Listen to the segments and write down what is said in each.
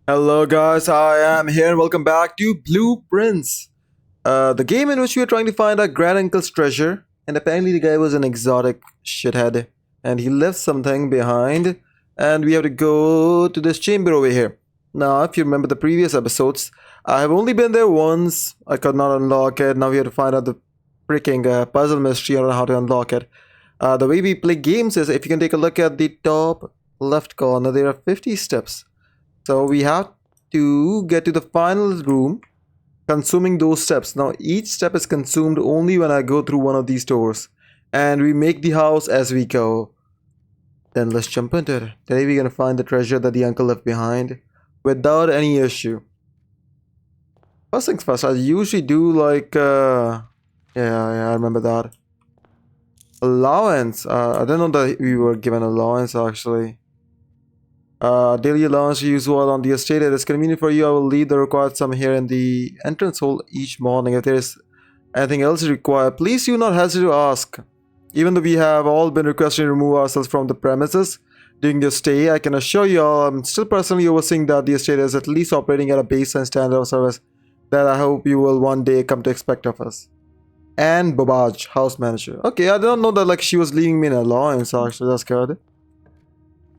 Hello guys, I am here and welcome back to Blueprints, the game in which we are trying to find our grand uncle's treasure. And apparently the guy was an exotic shithead and he left something behind and we have to go to this chamber over here. Now, if you remember the previous episodes, I have only been there once. I could not unlock it. Now we have to find out the freaking puzzle mystery on how to unlock it. The way we play games is if you can take a look at the top left corner, there are 50 steps. So we have to get to the final room, consuming those steps. Now each step is consumed only when I go through one of these doors. And we make the house as we go. Then let's jump into it. Today we're gonna find the treasure that the uncle left behind without any issue. First things first, I usually do like yeah, I remember that. Allowance. I didn't know that we were given allowance actually. Daily allowance usual on the estate. It is convenient for you. I will leave the required sum here in the entrance hole each morning. If there is anything else required, please do not hesitate to ask. Even though we have all been requested to remove ourselves from the premises during your stay, I can assure you all I'm still personally overseeing that the estate is at least operating at a baseline standard of service that I hope you will one day come to expect of us. And Babaj, house manager. Okay, I don't know that like she was leaving me an allowance actually. That's good.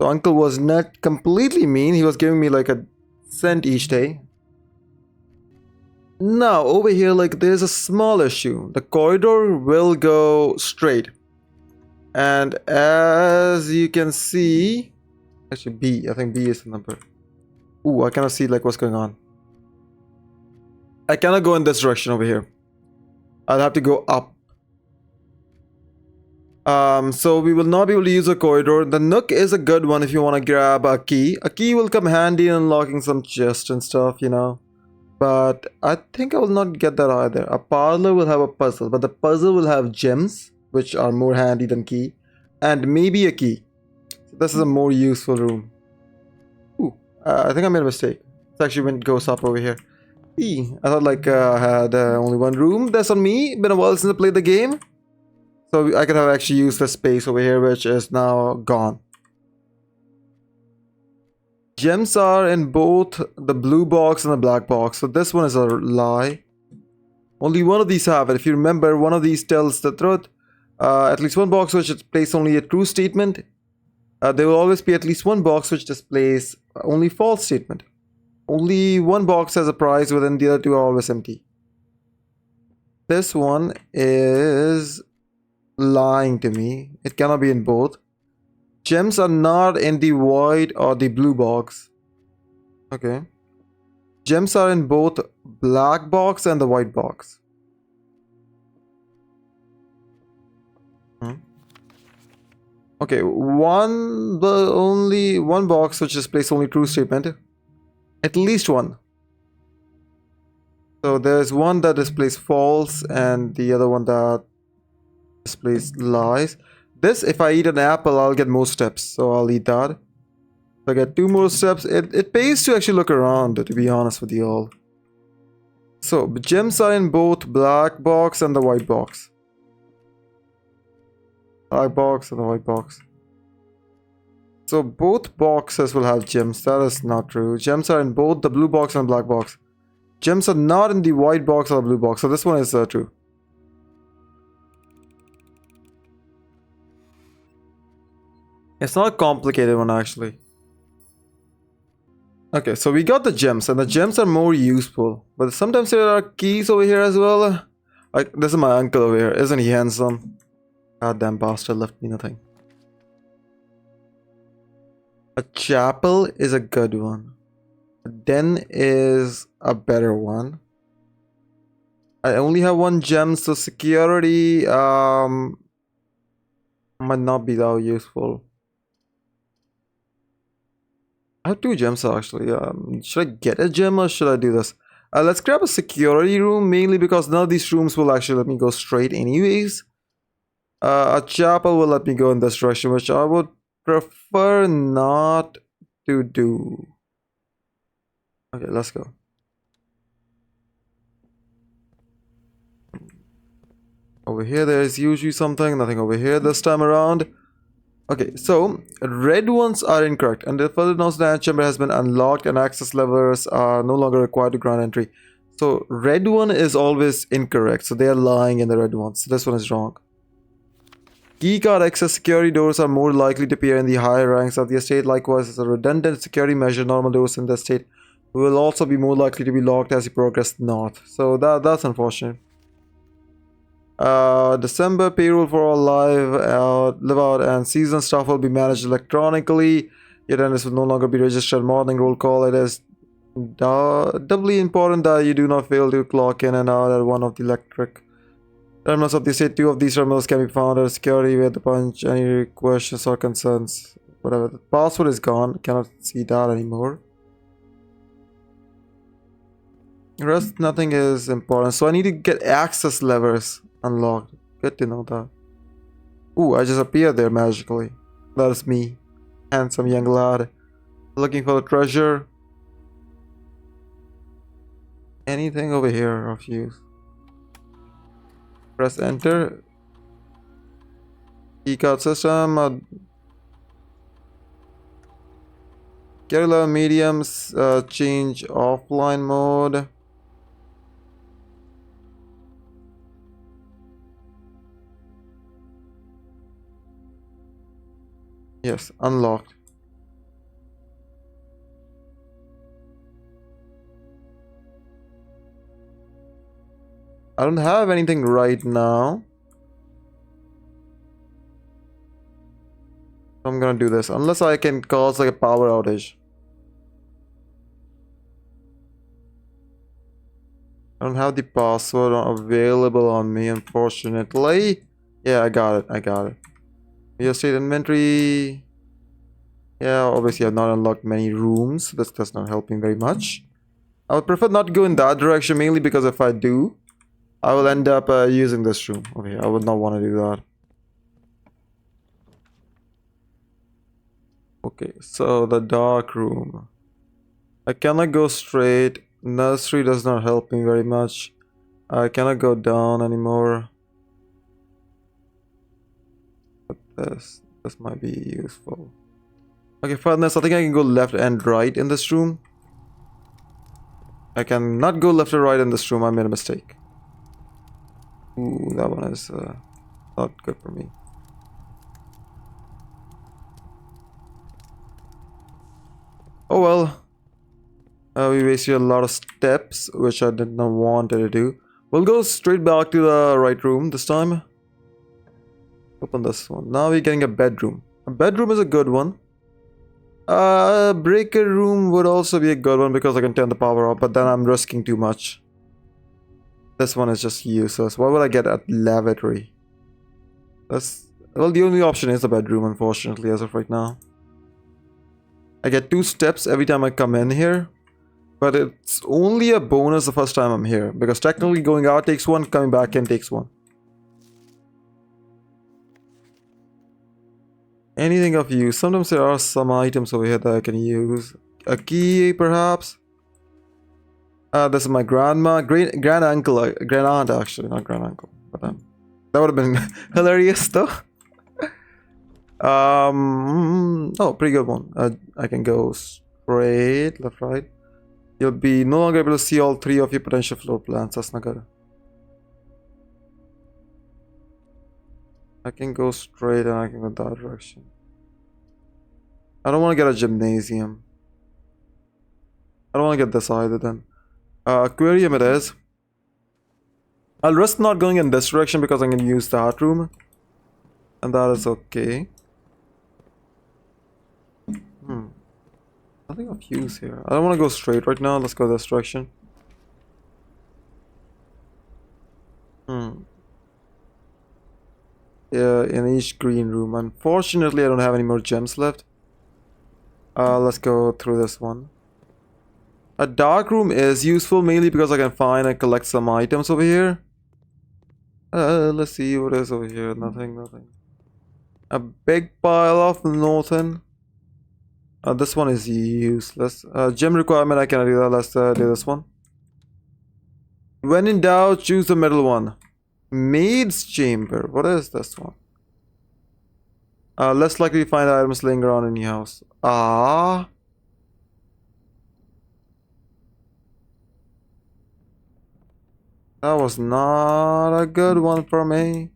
So uncle was not completely mean. He was giving me like a cent each day. Now over here like there's a small issue. The corridor will go straight. And as you can see, actually B, I think B is the number. Ooh, I cannot see like what's going on. I cannot go in this direction over here. I'll have to go up. So we will not be able to use a corridor. The nook is a good one if you want to grab a key. A key will come handy in unlocking some chests and stuff, you know. But I think I will not get that either. A parlor will have a puzzle, but the puzzle will have gems, which are more handy than key, and maybe a key. So this is a more useful room. Ooh, I think I made a mistake. It's actually when it goes up over here. I thought like I had only one room. That's on me. Been a while since I played the game. So I could have actually used the space over here, which is now gone. Gems are in both the blue box and the black box. So this one is a lie. Only one of these have it. If you remember, one of these tells the truth. At least one box which displays only a true statement. There will always be at least one box which displays only false statement. Only one box has a prize within the other two are always empty. This one is lying to me. It cannot be in both. Gems are not in the white or the blue box. Okay. Gems are in both black box and the white box. Okay, only one box which displays only true statement. At least one. So there's one that displays false and the other one that displays lies. This, if I eat an apple, I'll get more steps. So I'll eat that. If I get two more steps, it pays to actually look around, to be honest with you all. So gems are in both black box and the white box. Black box and the white box. So both boxes will have gems. That is not true. Gems are in both the blue box and black box. Gems are not in the white box or the blue box. So this one is true. It's not a complicated one actually. Okay, so we got the gems, and the gems are more useful. But sometimes there are keys over here as well. Like, this is my uncle over here. Isn't he handsome? Goddamn bastard left me nothing. A chapel is a good one. A den is a better one. I only have one gem, so security might not be that useful. I have two gems actually. Should I get a gem or should I do this? Let's grab a security room, mainly because none of these rooms will actually let me go straight anyways. A chapel will let me go in this direction, which I would prefer not to do. Okay, let's go. Over here there is usually something, nothing over here this time around. Okay, so red ones are incorrect, and the further nose chamber has been unlocked, and access levers are no longer required to grant entry. So red one is always incorrect. So they are lying in the red ones. So this one is wrong. Keycard access security doors are more likely to appear in the higher ranks of the estate. Likewise, as a redundant security measure, normal doors in the estate will also be more likely to be locked as you progress north. So that's unfortunate. December payroll for all live out, and season staff will be managed electronically. Your attendance will no longer be registered. Morning roll call. It is doubly important that you do not fail to clock in and out at one of the electric terminals of the state. Two of these terminals can be found at security with the punch any questions or concerns. Whatever. The password is gone. Cannot see that anymore. The rest, nothing is important. So I need to get access levers unlocked. Good to know that. Ooh, I just appeared there magically. That is me. Handsome young lad. Looking for the treasure. Anything over here of use? Press enter. Keycard system. Kerala mediums. Change offline mode. Yes, unlocked. I don't have anything right now. I'm gonna do this unless I can cause like a power outage. I don't have the password available on me, unfortunately. Yeah, I got it. Real estate inventory. Yeah, obviously I've not unlocked many rooms. That's not helping very much. I would prefer not to go in that direction, mainly because if I do, I will end up using this room. Okay, I would not want to do that. Okay, so the dark room. I cannot go straight. Nursery does not help me very much. I cannot go down anymore. But this might be useful. Okay, furnace. I think I can go left and right in this room. I can not go left or right in this room. I made a mistake. Ooh, that one is not good for me. Oh well. We wasted a lot of steps, which I did not want to do. We'll go straight back to the right room this time. Open this one. Now we're getting a bedroom. A bedroom is a good one. Breaker room would also be a good one because I can turn the power off, but then I'm risking too much. This one is just useless. Why would I get a lavatory? Well, the only option is the bedroom, unfortunately, as of right now. I get 2 steps every time I come in here, but it's only a bonus the first time I'm here, because technically going out takes 1, coming back in takes 1. Anything of use. Sometimes there are some items over here that I can use. A key, perhaps. This is my grandma, grand uncle, grand aunt actually, not grand uncle. But that would have been hilarious though. Oh, pretty good one. I can go straight, left, right. You'll be no longer able to see all 3 of your potential floor plans. That's not good. I can go straight and I can go that direction. I don't want to get a gymnasium. I don't want to get this either then. Aquarium it is. I'll risk not going in this direction because I'm going to use that room. And that is okay. Nothing of use here. I don't want to go straight right now. Let's go this direction. Yeah, in each green room. Unfortunately, I don't have any more gems left. Let's go through this one. A dark room is useful mainly because I can find and collect some items over here. Let's see what is over here. Nothing. A big pile of nothing. This one is useless. Gem requirement, I cannot do that. Let's do this one. When in doubt, choose the middle one. Maid's chamber. What is this one? Less likely to find items laying around in your house. Ah. That was not a good one for me.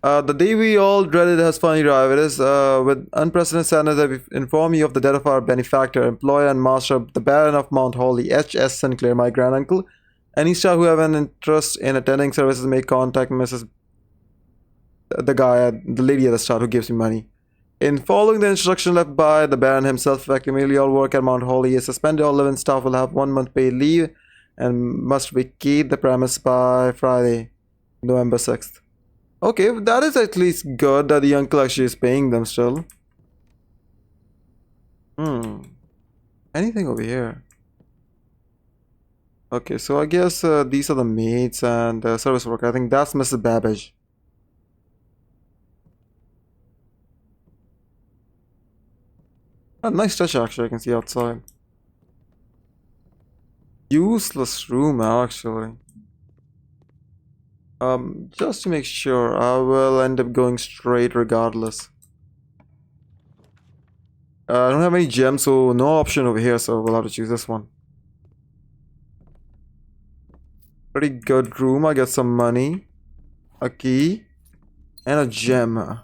The day we all dreaded has finally arrived. It is with unprecedented sadness that we inform you of the death of our benefactor, employer, and master, the Baron of Mount Holly, H.S. Sinclair, my granduncle. Any star who have an interest in attending services may contact Mrs. The lady at the start who gives me money. In following the instruction left by the Baron himself, effectively all work at Mount Holly is suspended. All living staff will have 1 month paid leave and must vacate the premise by Friday, November 6th. Okay, that is at least good that the uncle actually is paying them still. Anything over here? Okay, so I guess these are the maids and service worker. I think that's Mrs. Babbage. A nice touch actually, I can see outside. Useless room actually. Just to make sure, I will end up going straight regardless. I don't have any gems, so no option over here, so we'll have to choose this one. Pretty good room. I get some money, a key, and a gem.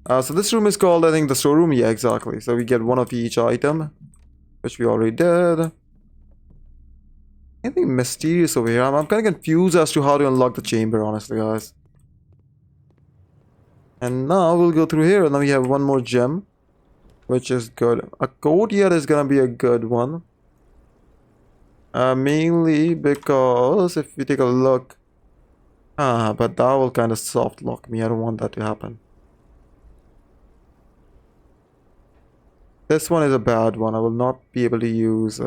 So this room is called, I think, the storeroom. Yeah, exactly. So we get one of each item, which we already did. Anything mysterious over here? I'm kind of confused as to how to unlock the chamber, honestly, guys. And now we'll go through here, and now we have one more gem, which is good. A courtyard is gonna be a good one. Mainly because if we take a look... but that will kind of soft lock me. I don't want that to happen. This one is a bad one. I will not be able to use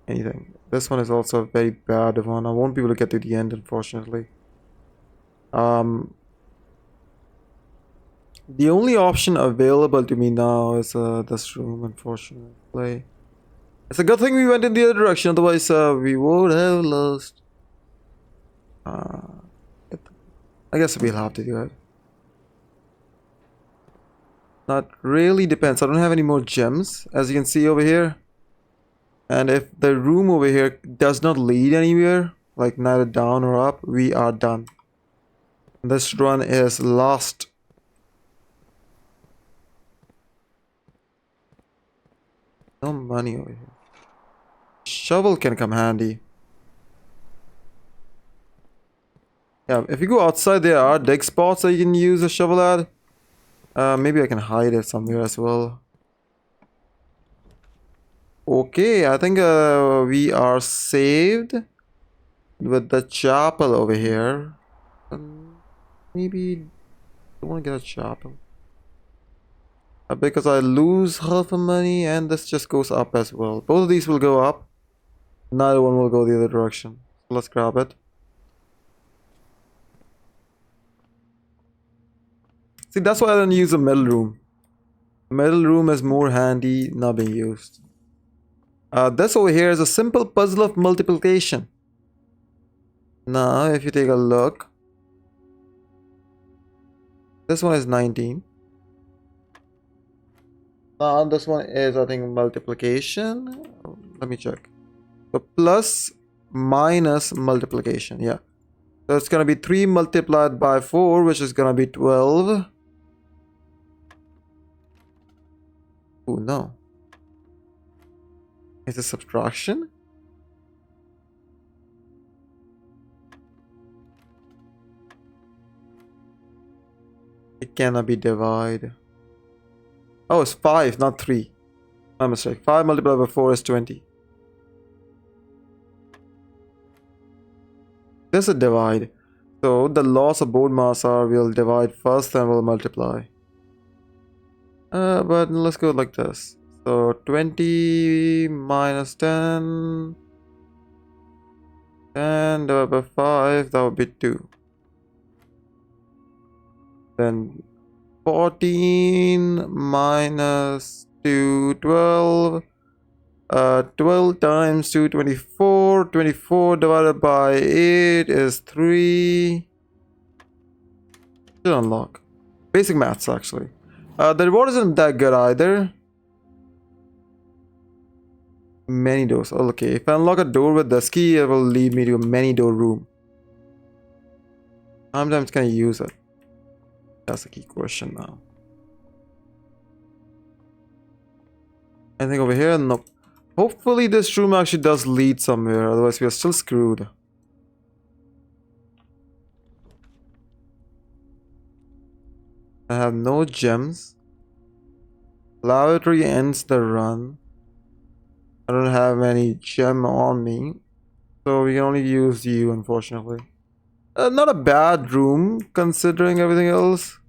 anything. This one is also a very bad one. I won't be able to get to the end, unfortunately. The only option available to me now is this room, unfortunately. It's a good thing we went in the other direction, otherwise we would have lost. I guess we'll have to do it. That really depends. I don't have any more gems, as you can see over here. And if the room over here does not lead anywhere, like neither down or up, we are done. This run is lost. No money over here. Shovel can come handy. Yeah, if you go outside, there are dig spots that you can use a shovel at. Maybe I can hide it somewhere as well. Okay, I think we are saved with the chapel over here. Maybe I want to get a chapel. Because I lose half of money and this just goes up as well. Both of these will go up. Neither one will go the other direction. So let's grab it. See, that's why I don't use a middle room. Middle room is more handy, not being used. This over here is a simple puzzle of multiplication. Now, if you take a look, this one is 19. Now, this one is, I think, multiplication. Let me check. So, plus, minus, multiplication. Yeah. So, it's going to be 3 multiplied by 4, which is going to be 12. Oh, no. Is it subtraction? It cannot be divided. Oh, it's 5, not 3. My mistake. 5 multiplied by 4 is 20. This is a divide. So the laws of board mass are we'll divide first and we'll multiply. But let's go like this. So 20 minus 10 and divided by 5, that would be 2. Then 14 minus 2, 12. 12 times 2, 24. 24 divided by 8 is 3. Should unlock. Basic maths, actually. The reward isn't that good either. Many doors. Okay, if I unlock a door with this key, it will lead me to a many door room. How many times can I use it? That's the key question now. Anything over here? Nope. Hopefully this room actually does lead somewhere, otherwise we are still screwed. I have no gems. Lavatory ends the run. I don't have any gem on me, so we can only use you, unfortunately. Not a bad room, considering everything else.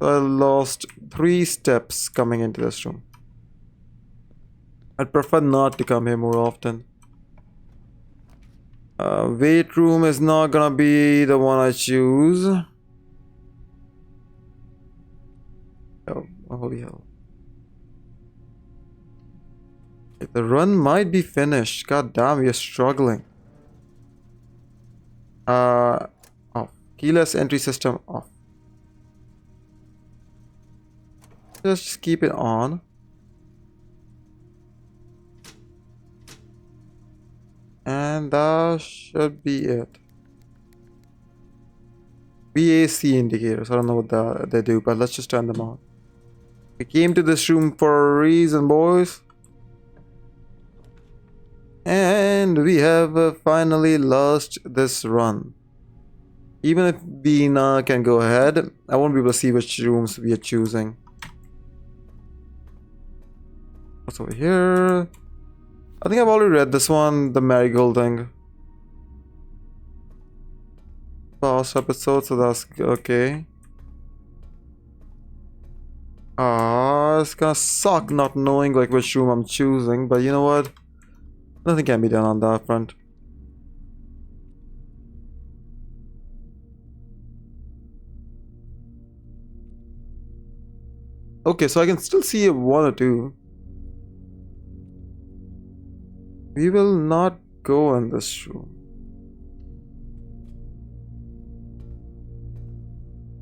I lost 3 steps coming into this room. I'd prefer not to come here more often. Weight room is not gonna be the one I choose. Oh, holy hell. The run might be finished. God damn, we are struggling. Off. Keyless entry system off. Just keep it on. And that should be it. VAC indicators. I don't know what they do, but let's just turn them on. We came to this room for a reason, boys. And we have finally lost this run. Even if Bina can go ahead, I won't be able to see which rooms we are choosing. What's over here? I think I've already read this one, the marigold thing. Past episode, so that's okay. It's gonna suck not knowing like which room I'm choosing, but you know what? Nothing can be done on that front. Okay, so I can still see a 1 or 2. We will not go in this room.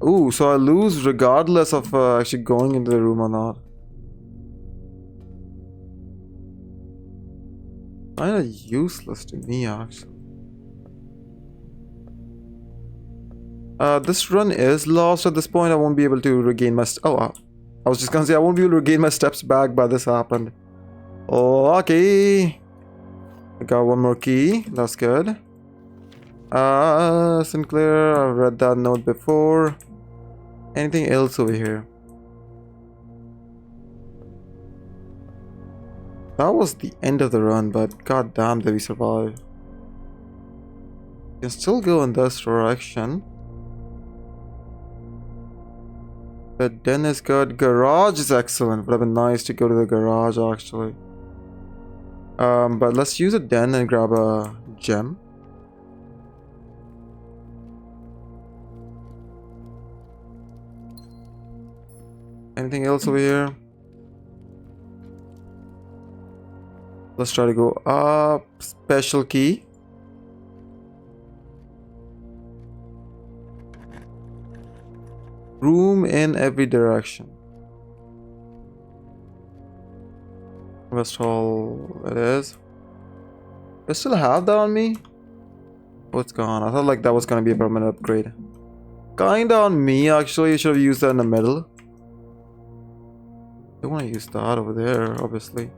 Ooh, so I lose regardless of actually going into the room or not. Kinda useless to me, actually. This run is lost at this point. I won't be able to regain my... I was just gonna say I won't be able to regain my steps back, but this happened. Oh, okay. I got 1 more key. That's good. Sinclair, I've read that note before. Anything else over here? That was the end of the run, but god damn did we survive. We can still go in this direction. The den is good. Garage is excellent. Would have been nice to go to the garage actually. But let's use a den and grab a gem. Anything else over here? Let's try to go up. Special key. Room in every direction. West Hall it is. I still have that on me? What's gone? I thought like that was gonna be a permanent upgrade. Kinda on me actually. You should have used that in the middle. Don't want to use that over there, obviously.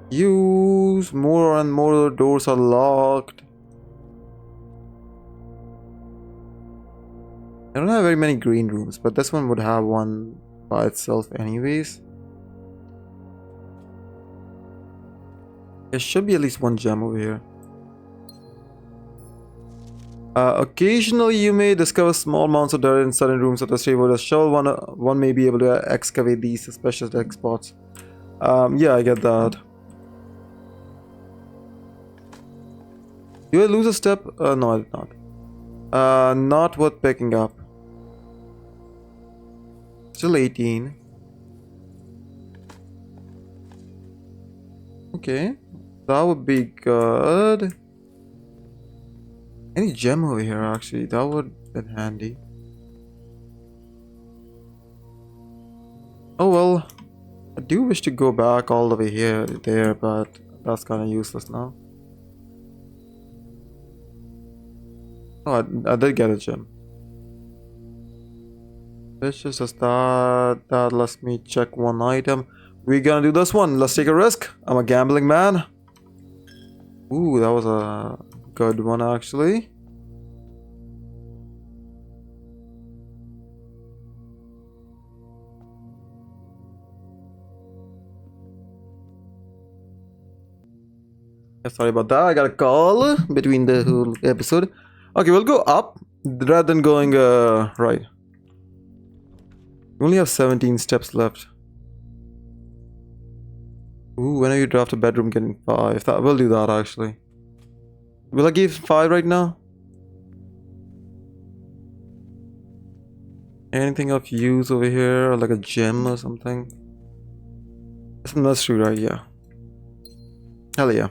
Use more and more doors are locked. I don't have very many green rooms, but this one would have one by itself anyways. There should be at least 1 gem over here. Occasionally you may discover small amounts of dirt in certain rooms of the stable. With a shovel, one may be able to excavate these suspicious dead spots. Yeah, I get that. Did I lose a step? No, I did not. Not worth picking up. Still 18. Okay, that would be good. Any gem over here actually, that would be handy. do wish to go back all the way there, but that's kind of useless now. Oh, I did get a gem. It's just that lets me check one item. We're gonna do this one. Let's take a risk. I'm a gambling man. Ooh, that was a good one actually. Sorry about that. I got a call between the whole episode. Okay, we'll go up rather than going right. We only have 17 steps left. Ooh, whenever you draft a bedroom, getting 5. That we'll do that actually. Will I give 5 right now? Anything of use over here, like a gem or something? It's a nursery, right? Yeah. Hell yeah.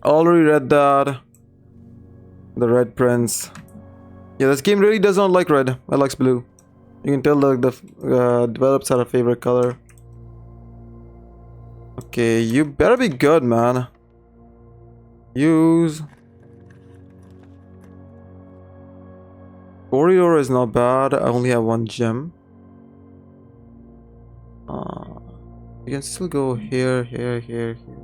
Already read that. The red prince. Yeah, this game really does not like red. It likes blue. You can tell the developers had a favorite color. Okay, you better be good, man. Use. Corridor is not bad. I only have 1 gem. You can still go here, here, here, here.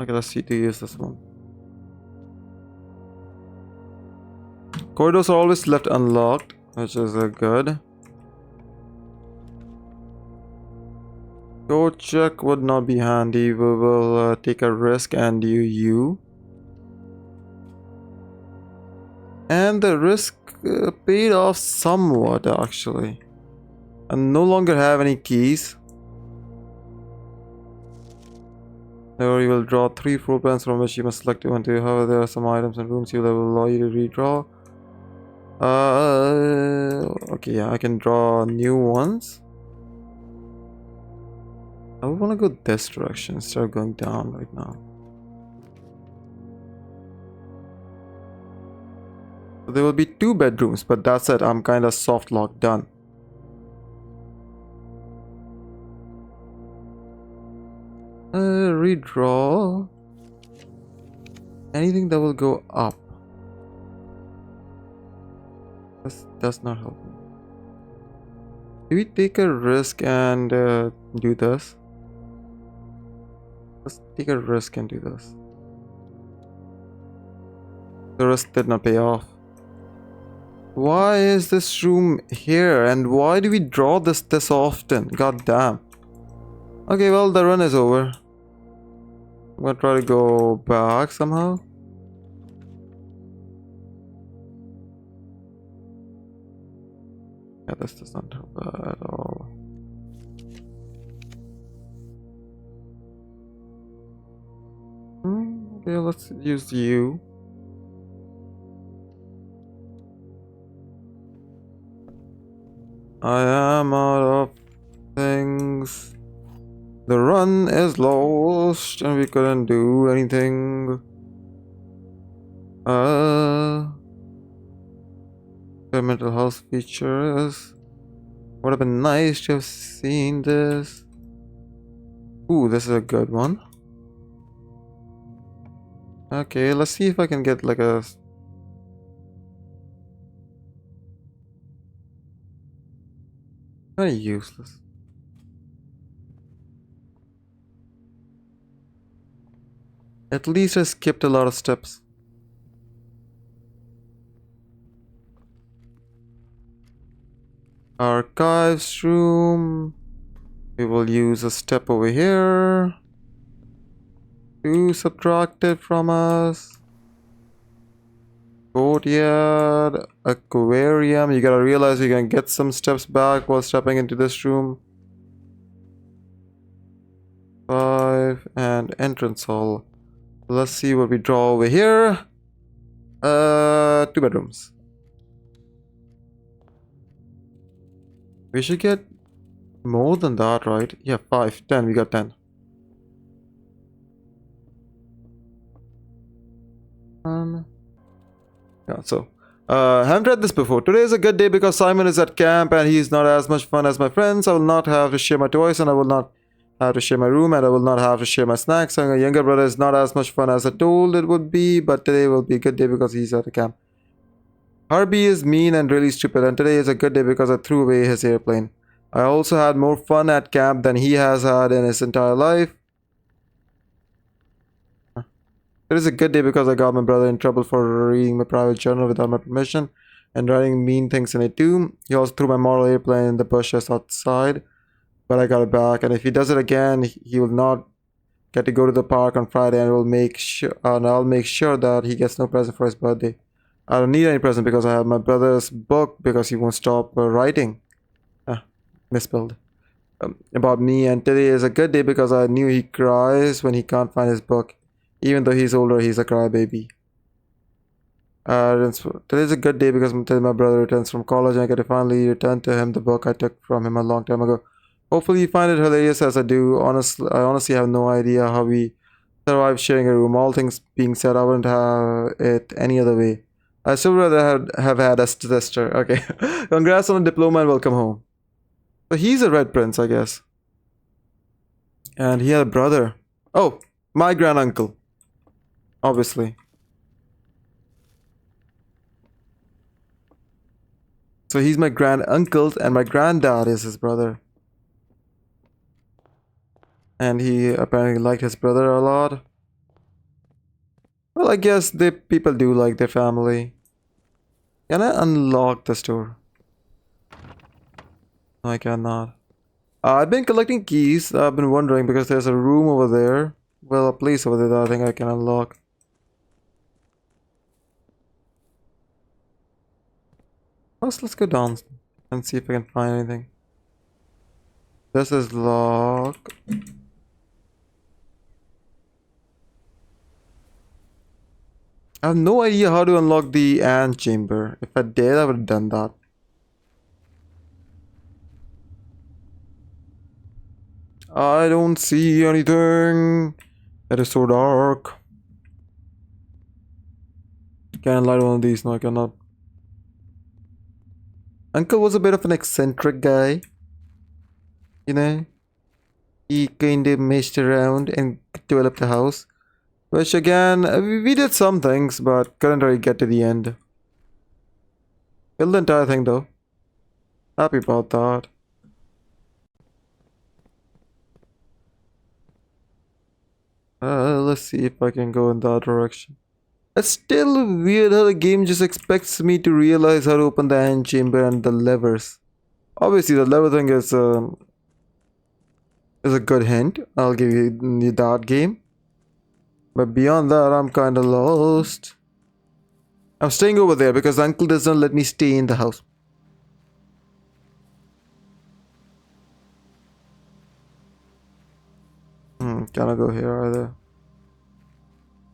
Okay, let's see to use this one. Corridors are always left unlocked, which is good. Go check would not be handy. We will take a risk and do you. And the risk paid off somewhat actually. I no longer have any keys. Or you will draw 3 floor plans from which you must select one to. However, there are some items and rooms you will allow you to redraw. Okay, yeah, I can draw new ones. I would want to go this direction instead of going down right now. So there will be 2 bedrooms, but that's it. I'm kind of soft locked done. Redraw. Anything that will go up. This does not help me. Do we take a risk and do this? Let's take a risk and do this. The risk did not pay off. Why is this room here and why do we draw this often? God damn. Okay, well, the run is over. I'm gonna try to go back somehow. Yeah, this does not help at all. Okay, let's use you. I am out of things. The run is lost and we couldn't do anything. The mental health features. Would have been nice to have seen this. Ooh, this is a good one. Okay, let's see if I can get like a... Very useless. At least I skipped a lot of steps. Archives room. We will use a step over here to subtract it from us. Courtyard, aquarium. You gotta realize you can get some steps back while stepping into this room. 5 and entrance hall. Let's see what we draw over here. 2 bedrooms. We should get more than that, right? Yeah, 5, 10. We got 10. Yeah, so Haven't read this before. Today is a good day because Simon is at camp and he's not as much fun as my friends. I will not have to share my toys and I will not have to share my room and I will not have to share my snacks. And my younger brother is not as much fun as I told it would be, but today will be a good day because he's at the camp. Harvey is mean and really stupid, and today is a good day because I threw away his airplane. I also had more fun at camp than he has had in his entire life. It is a good day because I got my brother in trouble for reading my private journal without my permission and writing mean things in it too. He also threw my model airplane in the bushes outside, but I got it back. And if he does it again, he will not get to go to the park on Friday, and I'll make sure that he gets no present for his birthday. I don't need any present because I have my brother's book because he won't stop writing. Misspelled. About me, and today is a good day because I knew he cries when he can't find his book. Even though he's older, he's a crybaby. Today is a good day because today my brother returns from college and I get to finally return to him the book I took from him a long time ago. Hopefully you find it hilarious as I do. I honestly have no idea how we survived sharing a room. All things being said, I wouldn't have it any other way. I still rather have had a sister. Okay. Congrats on the diploma and welcome home. So he's a red prince, I guess. And he had a brother. Oh, my granduncle. Obviously. So he's my granduncle and my granddad is his brother. And he apparently liked his brother a lot. Well, I guess people do like their family. Can I unlock the store? No, I cannot. I've been collecting keys. I've been wondering because there's a room over there. Well, a place over there that I think I can unlock. First, let's go down and see if I can find anything. This is locked. I have no idea how to unlock the ant chamber. If I did, I would have done that. I don't see anything. It is so dark. Can I light one of these? No, I cannot. Uncle was a bit of an eccentric guy. You know? He kind of messed around and developed the house. Which again, we did some things, but couldn't really get to the end. Built the entire thing though. Happy about that. Let's see if I can go in that direction. It's still weird how the game just expects me to realize how to open the hand chamber and the levers. Obviously, the lever thing is a good hint. I'll give you that game. But beyond that, I'm kind of lost. I'm staying over there because Uncle doesn't let me stay in the house. Can I go here either?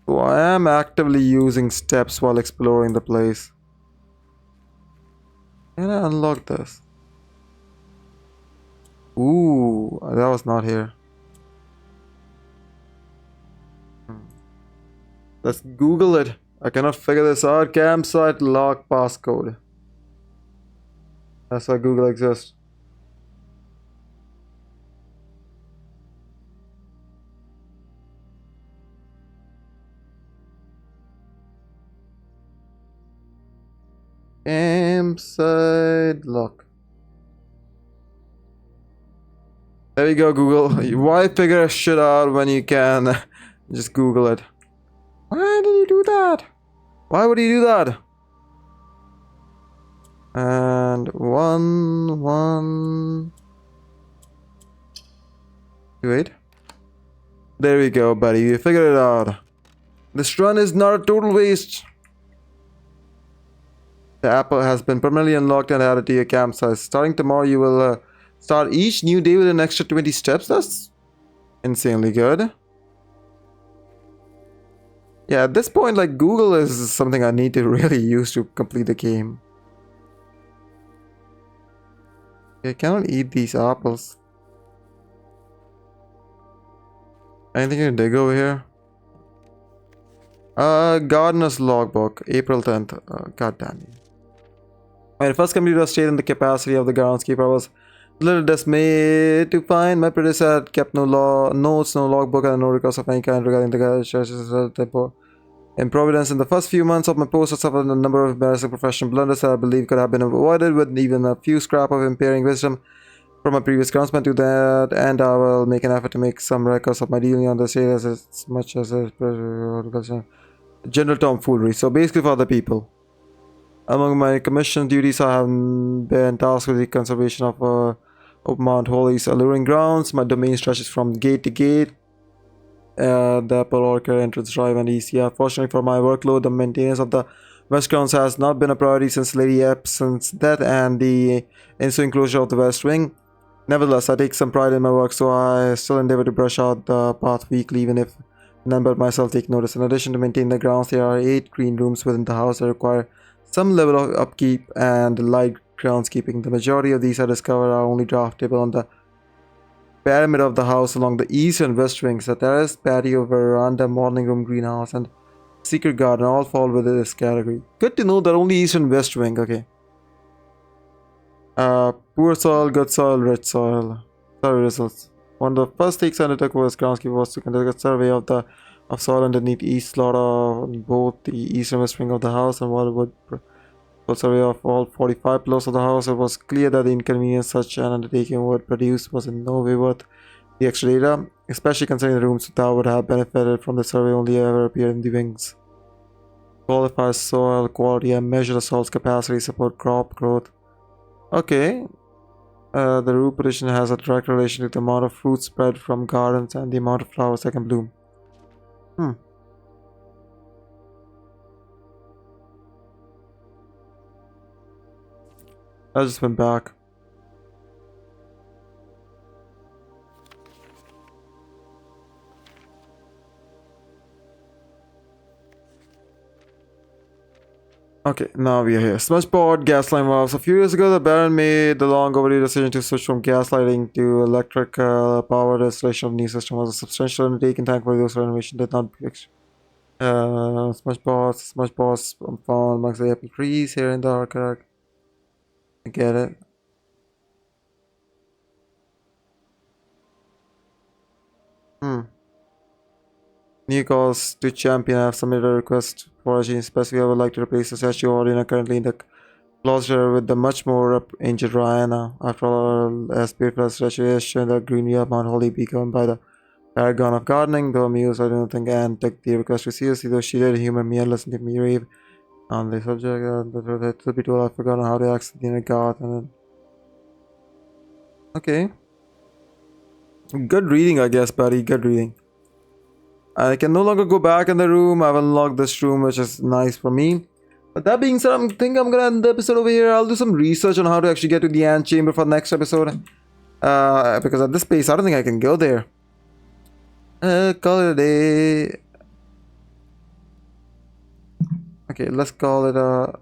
So I am actively using steps while exploring the place. Can I unlock this? Ooh, that was not here. Let's Google it. I cannot figure this out. Campsite lock passcode. That's why Google exists. Campsite lock. There we go, Google. Why figure shit out when you can just Google it? Why did you do that? Why would he do that? And one. Wait. There we go, buddy. You figured it out. This run is not a total waste. The app has been permanently unlocked and added to your campsite. Starting tomorrow, you will start each new day with an extra 20 steps. That's insanely good. Yeah, at this point, like, Google is something I need to really use to complete the game. I cannot eat these apples. Anything you can dig over here? Gardener's logbook, April 10th. God damn you. When I first completed a state in the capacity of the groundskeeper, I was a little dismayed to find my predecessor had kept no notes, no logbook, and no records of any kind regarding the church's improvidence. In the first few months of my post, I suffered a number of embarrassing professional blunders that I believe could have been avoided with even a few scrap of impairing wisdom from my previous groundsman. To that end, I will make an effort to make some records of my dealing on the state as much as a general tomfoolery. So basically for other people. Among my commission duties, I have been tasked with the conservation of Mount Holy's alluring grounds. My domain stretches from gate to gate, the Apple Orchard entrance drive and ECR. Fortunately for my workload, the maintenance of the West grounds has not been a priority since Lady Epson's death and the ensuing closure of the West Wing. Nevertheless, I take some pride in my work, so I still endeavor to brush out the path weekly, even if none but myself take notice. In addition to maintain the grounds, there are 8 green rooms within the house that require some level of upkeep and light groundskeeping. The majority of these I discover are only draftable on the pyramid of the house along the east and west wings. The terrace, patio, veranda, morning room, greenhouse, and secret garden all fall within this category. Good to know that only east and west wing. Okay. Poor soil, good soil, rich soil. Survey results. One of the first takes I undertook was groundskeeper was to conduct a survey of soil underneath east slot of both the east and west wing of the house, and while it would survey of all 45 floors of the house, it was clear that the inconvenience such an undertaking would produce was in no way worth the extra data, especially considering the rooms that would have benefited from the survey only ever appear in the wings. Qualify soil quality and measure the soil's capacity to support crop growth. Okay. The root position has a direct relation to the amount of fruit spread from gardens and the amount of flowers that can bloom. I just went back. Okay, now we are here. Smudge board, gas line valves. A few years ago, the Baron made the long overdue decision to switch from gas lighting to electric powered installation of new system. Was a substantial undertaking. Thankfully, those renovation did not fix. Smudge boards found amongst the apple trees here in the orchard. I get it. New calls to champion. I have submitted a request for a change. Specifically, I would like to replace the statue of Ordina currently in the closet with the much more injured Rihanna. After all, as beautiful as statue is shown the green of Mount Holy be governed by the paragon of gardening. Though amused, I don't think Anne took the request too seriously, though she did humor me and listen to me rave on the subject. Truth be told, I've forgotten how to access the inner garden. Okay. Good reading, I guess, buddy. Good reading. I can no longer go back in the room. I've unlocked this room, which is nice for me. But that being said, I think I'm gonna end the episode over here. I'll do some research on how to actually get to the ant chamber for the next episode. Because at this pace, I don't think I can go there. Call it a day. Okay, let's call it a...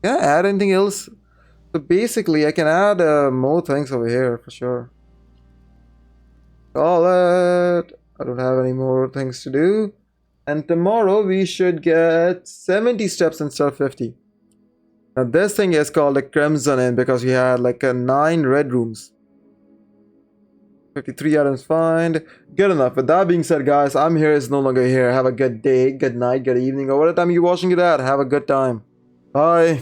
Can I add anything else? So basically, I can add more things over here for sure. Call it... I don't have any more things to do. And tomorrow we should get 70 steps instead of 50. Now this thing is called a Crimson Inn because we had like 9 red rooms. 53 items find. Good enough. With that being said, guys, I'm here is no longer here. Have a good day, good night, good evening, or whatever time you're watching it at. Have a good time. Bye.